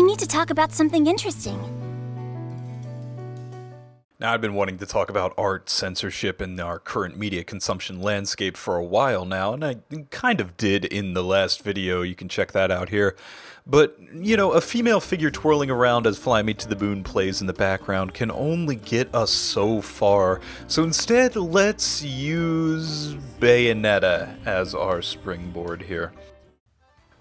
We need to talk about something interesting. Now, I've been wanting to talk about art censorship in our current media consumption landscape for a while now, and I kind of did in the last video. You can check that out here. But, you know, a female figure twirling around as Fly Me to the Moon plays in the background can only get us so far. So instead, let's use Bayonetta as our springboard here.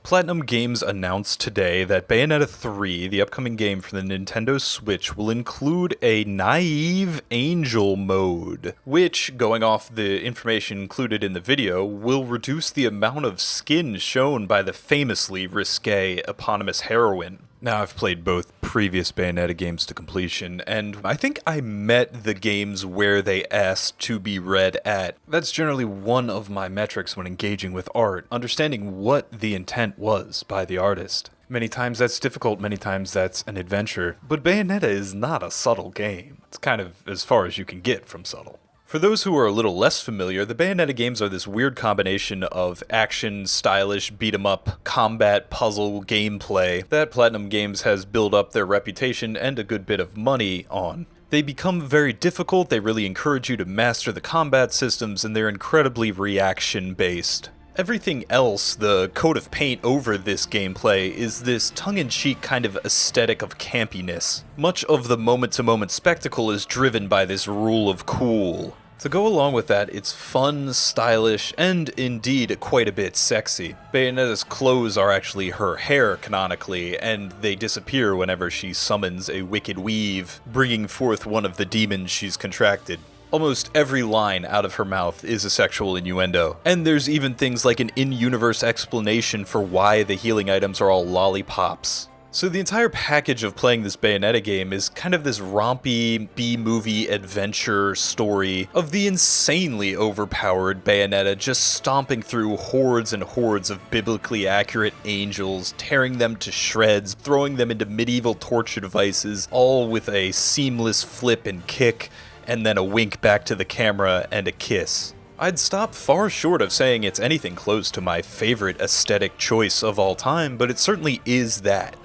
Platinum Games announced today that Bayonetta 3, the upcoming game for the Nintendo Switch, will include a Naïve Angel mode, which, going off the information included in the video, will reduce the amount of skin shown by the famously risque eponymous heroine. Now, I've played both previous Bayonetta games to completion, and I think I met the games where they asked to be read at. That's generally one of my metrics when engaging with art, understanding what the intent was by the artist. Many times that's difficult, many times that's an adventure, but Bayonetta is not a subtle game. It's kind of as far as you can get from subtle. For those who are a little less familiar, the Bayonetta games are this weird combination of action, stylish, beat-em-up, combat, puzzle, gameplay that Platinum Games has built up their reputation and a good bit of money on. They become very difficult, they really encourage you to master the combat systems, and they're incredibly reaction-based. Everything else, the coat of paint over this gameplay, is this tongue-in-cheek kind of aesthetic of campiness. Much of the moment-to-moment spectacle is driven by this rule of cool. To go along with that, it's fun, stylish, and indeed quite a bit sexy. Bayonetta's clothes are actually her hair, canonically, and they disappear whenever she summons a wicked weave, bringing forth one of the demons she's contracted. Almost every line out of her mouth is a sexual innuendo, and there's even things like an in-universe explanation for why the healing items are all lollipops. So the entire package of playing this Bayonetta game is kind of this rompy, B-movie adventure story of the insanely overpowered Bayonetta just stomping through hordes and hordes of biblically accurate angels, tearing them to shreds, throwing them into medieval torture devices, all with a seamless flip and kick, and then a wink back to the camera and a kiss. I'd stop far short of saying it's anything close to my favorite aesthetic choice of all time, but it certainly is that.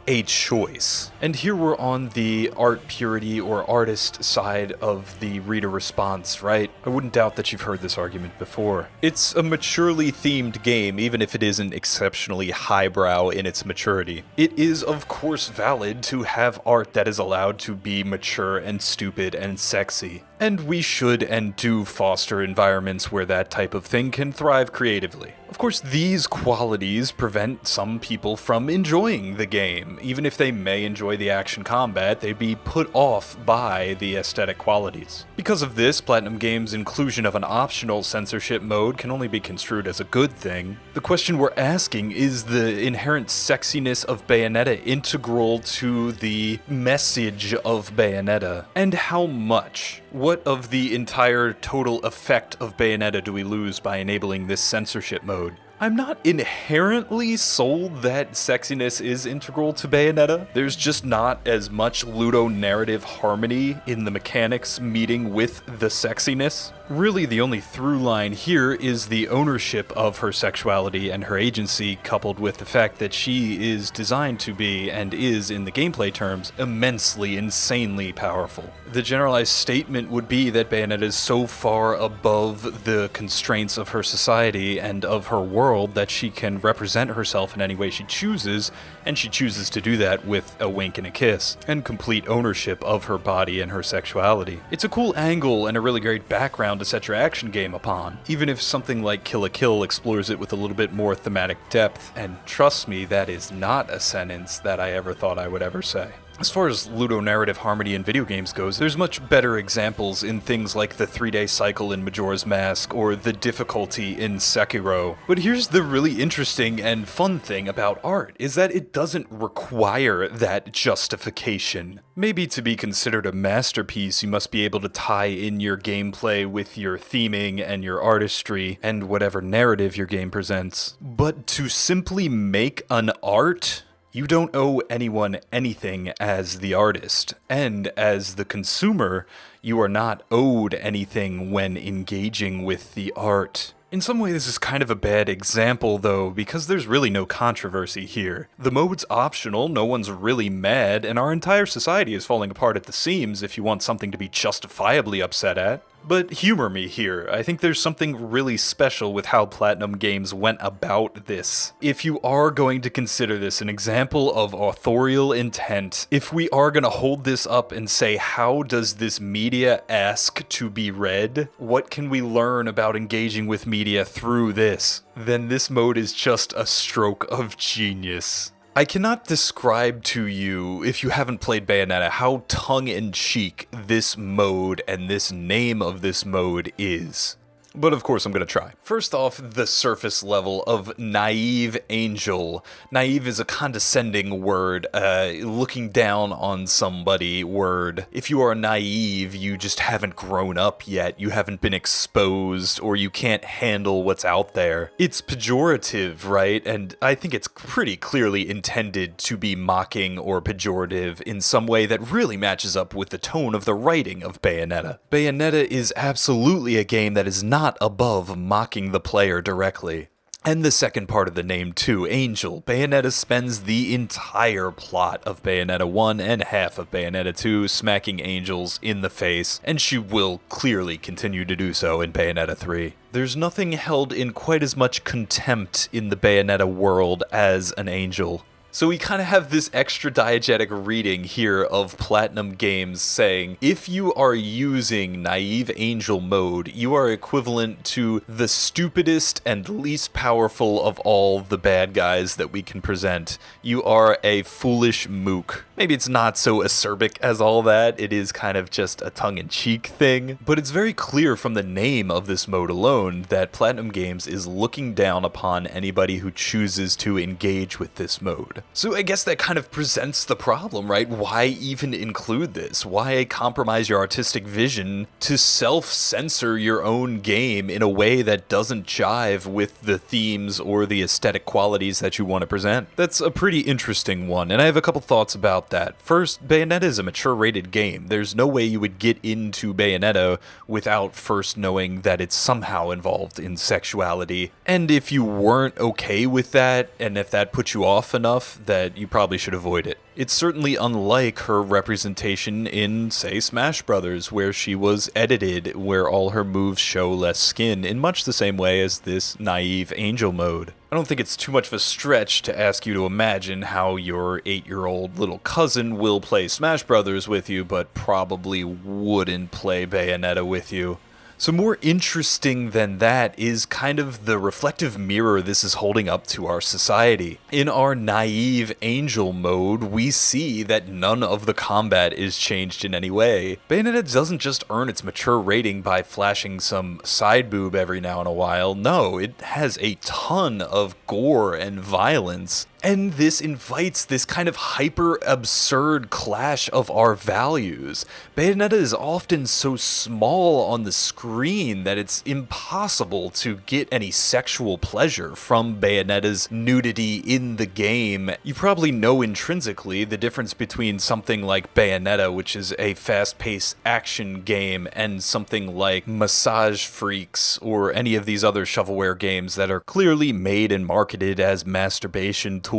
A choice. And here we're on the art purity or artist side of the reader response, right? I wouldn't doubt that you've heard this argument before. It's a maturely themed game, even if it isn't exceptionally highbrow in its maturity. It is, of course, valid to have art that is allowed to be mature and stupid and sexy. And we should and do foster environments where that type of thing can thrive creatively. Of course, these qualities prevent some people from enjoying the game. Even if they may enjoy the action combat, they'd be put off by the aesthetic qualities. Because of this, Platinum Games' inclusion of an optional censorship mode can only be construed as a good thing. The question we're asking is the inherent sexiness of Bayonetta integral to the message of Bayonetta? And how much? What of the entire total effect of Bayonetta do we lose by enabling this censorship mode? I'm not inherently sold that sexiness is integral to Bayonetta. There's just not as much ludonarrative harmony in the mechanics meeting with the sexiness. Really, the only through line here is the ownership of her sexuality and her agency, coupled with the fact that she is designed to be, and is in the gameplay terms, immensely, insanely powerful. The generalized statement would be that Bayonetta is so far above the constraints of her society and of her world that she can represent herself in any way she chooses, and she chooses to do that with a wink and a kiss, and complete ownership of her body and her sexuality. It's a cool angle and a really great background to set your action game upon, even if something like Kill la Kill explores it with a little bit more thematic depth, and trust me, that is not a sentence that I ever thought I would ever say. As far as ludonarrative harmony in video games goes, there's much better examples in things like the 3-day cycle in Majora's Mask or the difficulty in Sekiro. But here's the really interesting and fun thing about art, is that it doesn't require that justification. Maybe to be considered a masterpiece, you must be able to tie in your gameplay with your theming and your artistry and whatever narrative your game presents. But to simply make an art, you don't owe anyone anything as the artist, and as the consumer, you are not owed anything when engaging with the art. In some way, this is kind of a bad example, though, because there's really no controversy here. The mode's optional, no one's really mad, and our entire society is falling apart at the seams if you want something to be justifiably upset at. But humor me here, I think there's something really special with how Platinum Games went about this. If you are going to consider this an example of authorial intent, if we are going to hold this up and say, how does this media ask to be read? What can we learn about engaging with media through this? Then this mode is just a stroke of genius. I cannot describe to you, if you haven't played Bayonetta, how tongue-in-cheek this mode and this name of this mode is. But of course I'm gonna try. First off, the surface level of Naïve Angel. Naïve is a condescending word, looking down on somebody word. If you are naive, you just haven't grown up yet, you haven't been exposed, or you can't handle what's out there. It's pejorative, right? And I think it's pretty clearly intended to be mocking or pejorative in some way that really matches up with the tone of the writing of Bayonetta. Bayonetta is absolutely a game that is not above mocking the player directly. And the second part of the name too, Angel. Bayonetta spends the entire plot of Bayonetta 1 and half of Bayonetta 2 smacking angels in the face, and she will clearly continue to do so in Bayonetta 3. There's nothing held in quite as much contempt in the Bayonetta world as an angel. So we kind of have this extra diegetic reading here of Platinum Games saying, if you are using Naïve Angel mode, you are equivalent to the stupidest and least powerful of all the bad guys that we can present. You are a foolish mook. Maybe it's not so acerbic as all that, it is kind of just a tongue-in-cheek thing, but it's very clear from the name of this mode alone that Platinum Games is looking down upon anybody who chooses to engage with this mode. So I guess that kind of presents the problem, right? Why even include this? Why compromise your artistic vision to self-censor your own game in a way that doesn't jive with the themes or the aesthetic qualities that you want to present? That's a pretty interesting one, and I have a couple thoughts about that. First, Bayonetta is a mature-rated game. There's no way you would get into Bayonetta without first knowing that it's somehow involved in sexuality. And if you weren't okay with that, and if that put you off enough, that you probably should avoid it. It's certainly unlike her representation in, say, Smash Brothers, where she was edited, where all her moves show less skin, in much the same way as this Naïve Angel mode. I don't think it's too much of a stretch to ask you to imagine how your 8-year-old little cousin will play Smash Brothers with you, but probably wouldn't play Bayonetta with you. So more interesting than that is kind of the reflective mirror this is holding up to our society. In our Naïve Angel mode, we see that none of the combat is changed in any way. Bayonetta doesn't just earn its mature rating by flashing some side boob every now and a while. No, it has a ton of gore and violence. And this invites this kind of hyper-absurd clash of our values. Bayonetta is often so small on the screen that it's impossible to get any sexual pleasure from Bayonetta's nudity in the game. You probably know intrinsically the difference between something like Bayonetta, which is a fast-paced action game, and something like Massage Freaks or any of these other shovelware games that are clearly made and marketed as masturbation tools.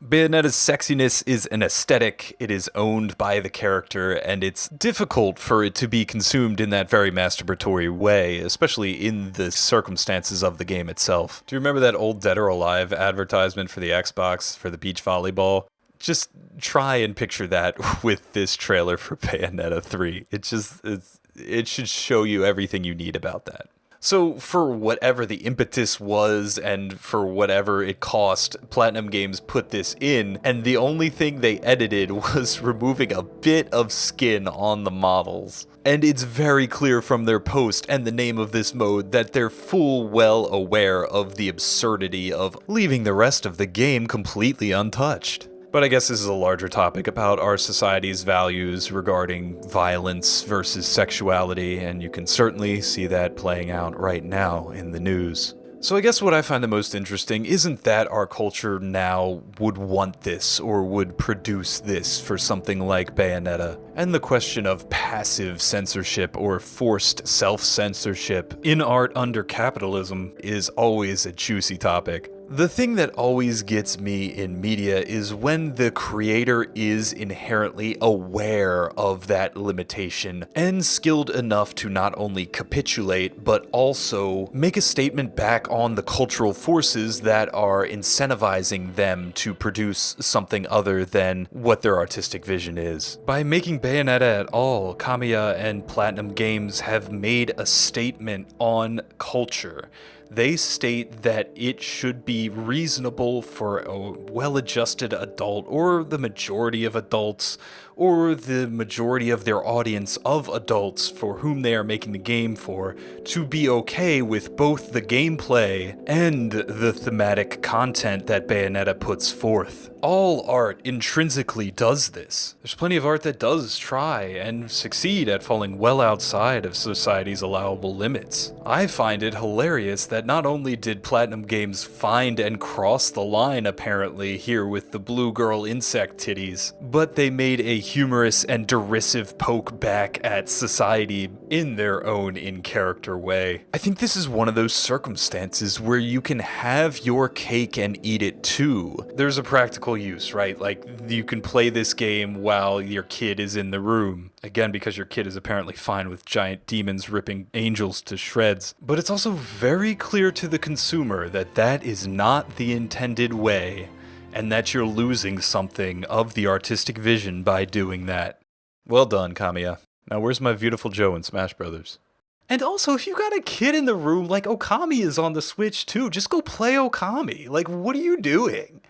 Bayonetta's sexiness is an aesthetic, it is owned by the character, and it's difficult for it to be consumed in that very masturbatory way, especially in the circumstances of the game itself. Do you remember that old Dead or Alive advertisement for the Xbox for the beach volleyball? Just try and picture that with this trailer for Bayonetta 3. It should show you everything you need about that. So for whatever the impetus was and for whatever it cost, Platinum Games put this in, and the only thing they edited was removing a bit of skin on the models. And it's very clear from their post and the name of this mode that they're full well aware of the absurdity of leaving the rest of the game completely untouched. But I guess this is a larger topic about our society's values regarding violence versus sexuality, and you can certainly see that playing out right now in the news. So I guess what I find the most interesting isn't that our culture now would want this or would produce this for something like Bayonetta, and the question of passive censorship or forced self-censorship in art under capitalism is always a juicy topic. The thing that always gets me in media is when the creator is inherently aware of that limitation and skilled enough to not only capitulate, but also make a statement back on the cultural forces that are incentivizing them to produce something other than what their artistic vision is. By making Bayonetta at all, Kamiya and Platinum Games have made a statement on culture. They state that it should be reasonable for a well-adjusted adult, or the majority of adults, or the majority of their audience of adults for whom they are making the game for, to be okay with both the gameplay and the thematic content that Bayonetta puts forth. All art intrinsically does this. There's plenty of art that does try and succeed at falling well outside of society's allowable limits. I find it hilarious that not only did Platinum Games find and cross the line apparently here with the blue girl insect titties, but they made a humorous and derisive poke back at society in their own in-character way. I think this is one of those circumstances where you can have your cake and eat it too. There's a practical use, right? Like, you can play this game while your kid is in the room. Again, because your kid is apparently fine with giant demons ripping angels to shreds. But it's also very clear to the consumer that that is not the intended way, and that you're losing something of the artistic vision by doing that. Well done, Kamiya. Now where's my beautiful Joe in Smash Brothers? And also, if you got a kid in the room, like, Okami is on the Switch too. Just go play Okami. Like, what are you doing?